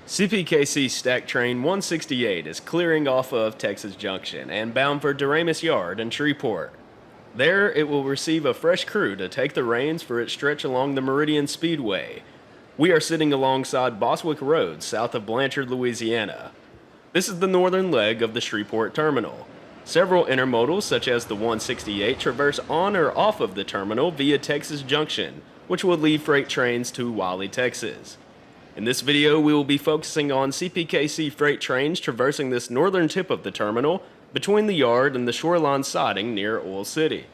CPKC Stack Train 168 is clearing off of Texas Junction and bound for Duramus Yard in Shreveport. There, it will receive a fresh crew to take the reins for its stretch along the Meridian Speedway. We are sitting alongside Boswick Road, south of Blanchard, Louisiana. This is the northern leg of the Shreveport terminal. Several intermodals, such as the 168, traverse on or off of the terminal via Texas Junction, which will lead freight trains to Wiley, Texas. In this video, we will be focusing on CPKC freight trains traversing this northern tip of the terminal between the yard and the shoreline siding near Oil City.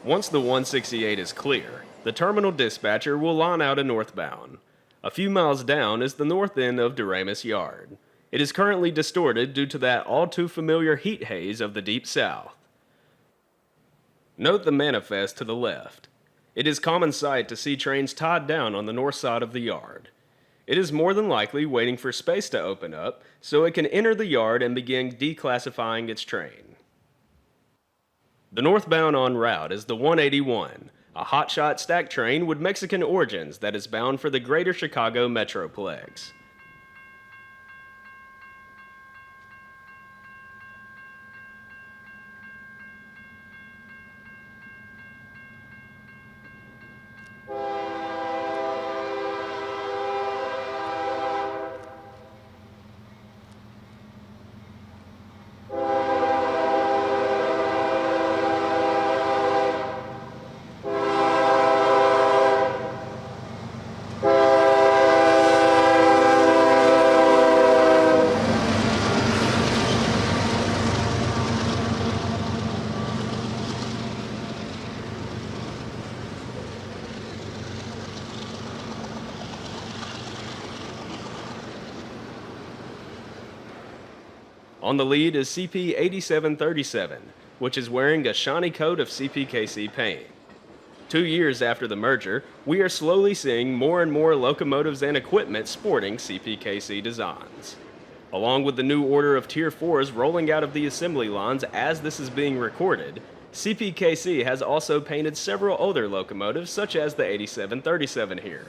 Once the 168 is clear, the terminal dispatcher will line out a northbound. A few miles down is the north end of Duramus Yard. It is currently distorted due to that all-too-familiar heat haze of the Deep South. Note the manifest to the left. It is common sight to see trains tied down on the north side of the yard. It is more than likely waiting for space to open up so it can enter the yard and begin declassifying its train. The northbound en route is the 181, a hotshot stack train with Mexican origins that is bound for the greater Chicago Metroplex. On the lead is CP 8737, which is wearing a shiny coat of CPKC paint. 2 years after the merger, we are slowly seeing more and more locomotives and equipment sporting CPKC designs. Along with the new order of Tier 4s rolling out of the assembly lines as this is being recorded, CPKC has also painted several older locomotives such as the 8737 here.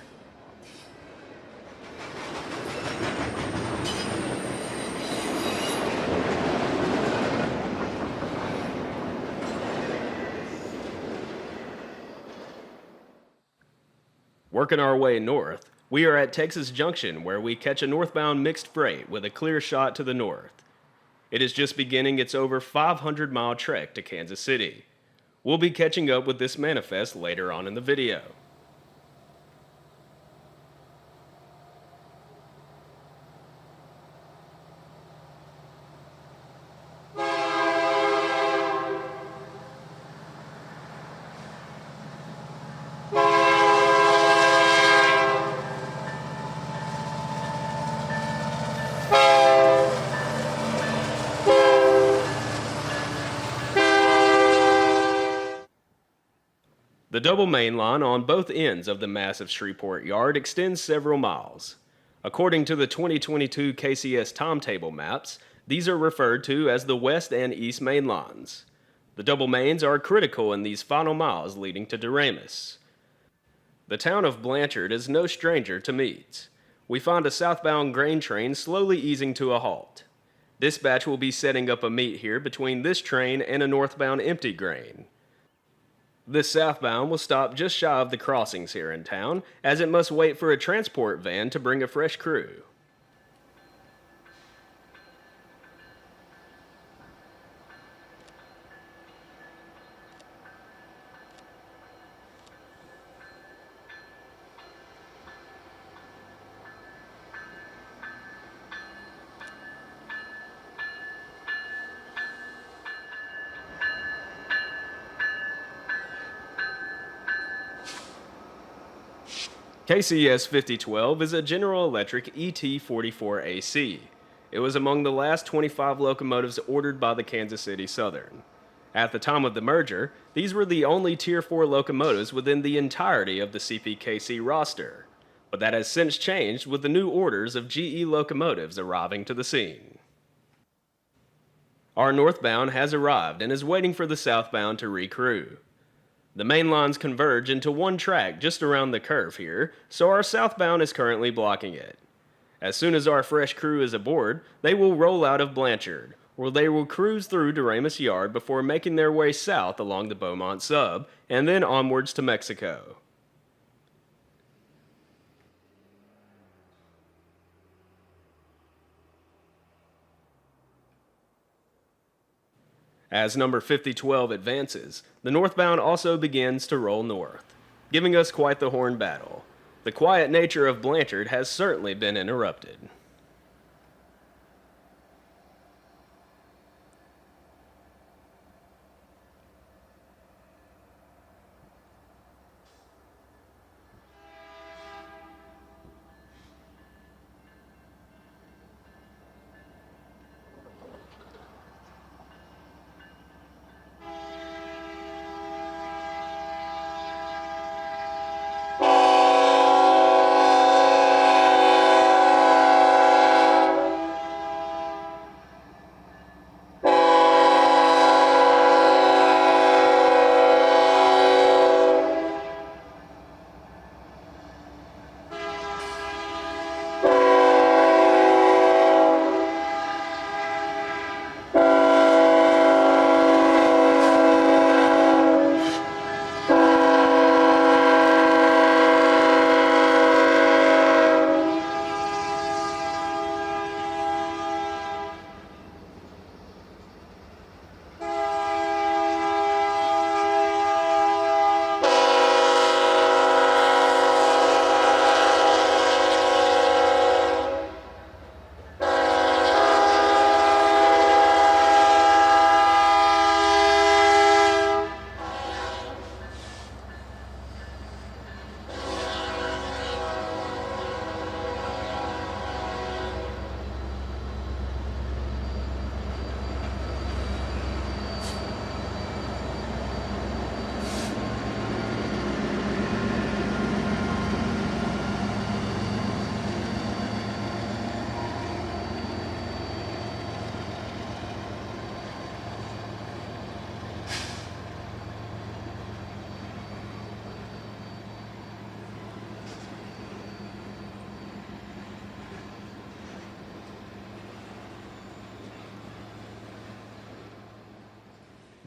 Working our way north, we are at Texas Junction where we catch a northbound mixed freight with a clear shot to the north. It is just beginning its over 500-mile trek to Kansas City. We'll be catching up with this manifest later on in the video. The double main line on both ends of the massive Shreveport yard extends several miles. According to the 2022 KCS timetable maps, these are referred to as the west and east main lines. The double mains are critical in these final miles leading to Duramus. The town of Blanchard is no stranger to meets. We find a southbound grain train slowly easing to a halt. Dispatch will be setting up a meet here between this train and a northbound empty grain. This southbound will stop just shy of the crossings here in town, as it must wait for a transport van to bring a fresh crew. KCS 5012 is a General Electric ET44AC. It was among the last 25 locomotives ordered by the Kansas City Southern. At the time of the merger, these were the only Tier 4 locomotives within the entirety of the CPKC roster. But that has since changed with the new orders of GE locomotives arriving to the scene. Our northbound has arrived and is waiting for the southbound to recrew. The main lines converge into one track just around the curve here, so our southbound is currently blocking it. As soon as our fresh crew is aboard, they will roll out of Blanchard, where they will cruise through Doremus Yard before making their way south along the Beaumont Sub, and then onwards to Mexico. As number 5012 advances, the northbound also begins to roll north, giving us quite the horn battle. The quiet nature of Blanchard has certainly been interrupted.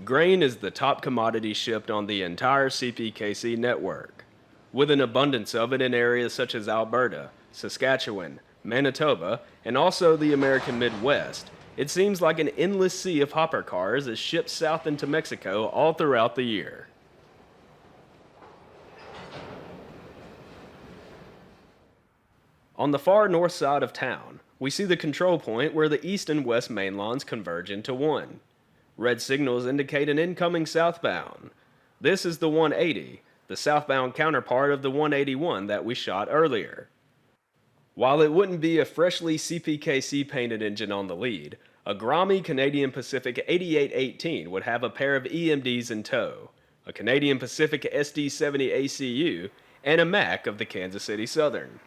Grain is the top commodity shipped on the entire CPKC network, with an abundance of it in areas such as Alberta, Saskatchewan, Manitoba, and also the American Midwest. It seems like an endless sea of hopper cars is shipped south into Mexico all throughout the year. On the far north side of town, we see the control point where the east and west main lines converge into one. Red signals indicate an incoming southbound. This is the 180, the southbound counterpart of the 181 that we shot earlier. While it wouldn't be a freshly CPKC painted engine on the lead, a grimy Canadian Pacific 8818 would have a pair of EMDs in tow, a Canadian Pacific SD70 ACU, and a Mac of the Kansas City Southern.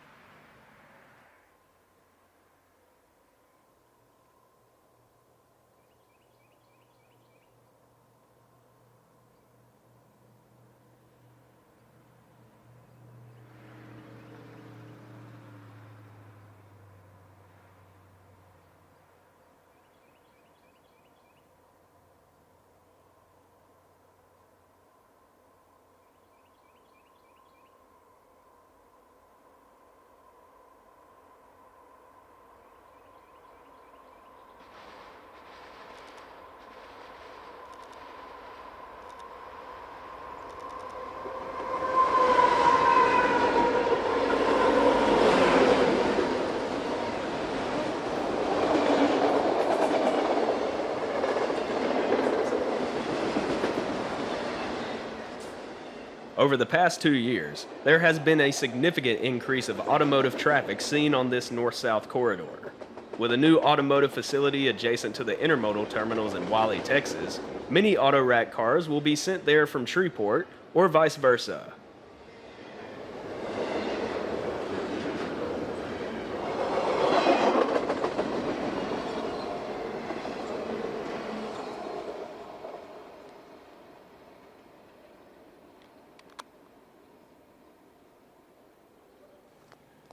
Over the past 2 years, there has been a significant increase of automotive traffic seen on this north-south corridor. With a new automotive facility adjacent to the intermodal terminals in Wally, Texas, many auto rack cars will be sent there from Shreveport or vice versa.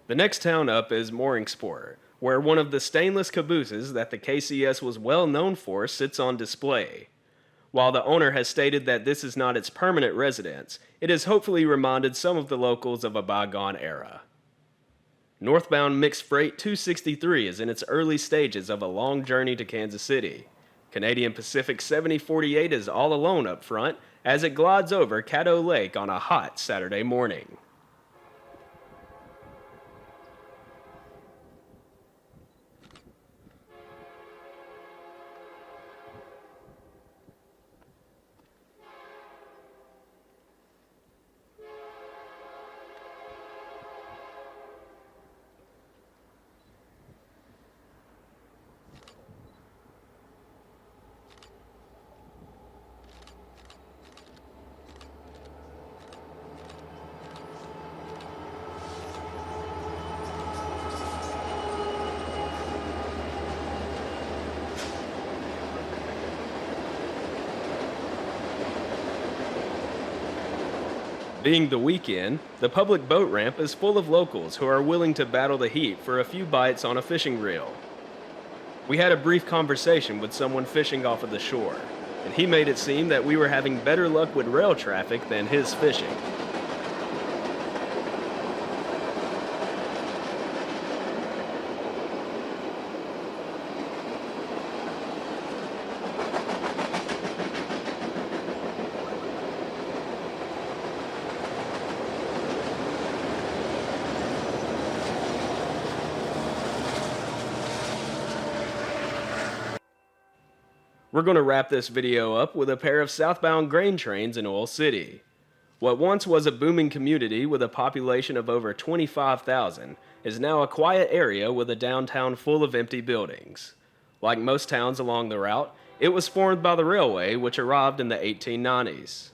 The next town up is Mooringsport, where one of the stainless cabooses that the KCS was well known for sits on display. While the owner has stated that this is not its permanent residence, it has hopefully reminded some of the locals of a bygone era. Northbound Mixed Freight 263 is in its early stages of a long journey to Kansas City. Canadian Pacific 7048 is all alone up front as it glides over Caddo Lake on a hot Saturday morning. Being the weekend, the public boat ramp is full of locals who are willing to battle the heat for a few bites on a fishing reel. We had a brief conversation with someone fishing off of the shore, and he made it seem that we were having better luck with rail traffic than his fishing. We're going to wrap this video up with a pair of southbound grain trains in Oil City. What once was a booming community with a population of over 25,000 is now a quiet area with a downtown full of empty buildings. Like most towns along the route, it was formed by the railway, which arrived in the 1890s.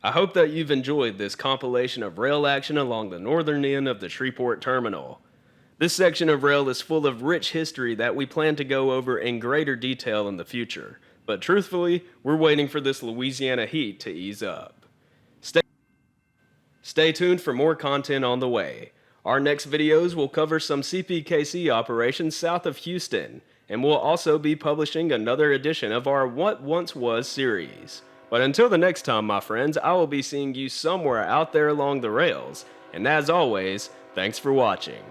I hope that you've enjoyed this compilation of rail action along the northern end of the Shreveport terminal. This section of rail is full of rich history that we plan to go over in greater detail in the future, but truthfully, we're waiting for this Louisiana heat to ease up. Stay tuned for more content on the way. Our next videos will cover some CPKC operations south of Houston, and we'll also be publishing another edition of our What Once Was series. But until the next time, my friends, I will be seeing you somewhere out there along the rails. And as always, thanks for watching.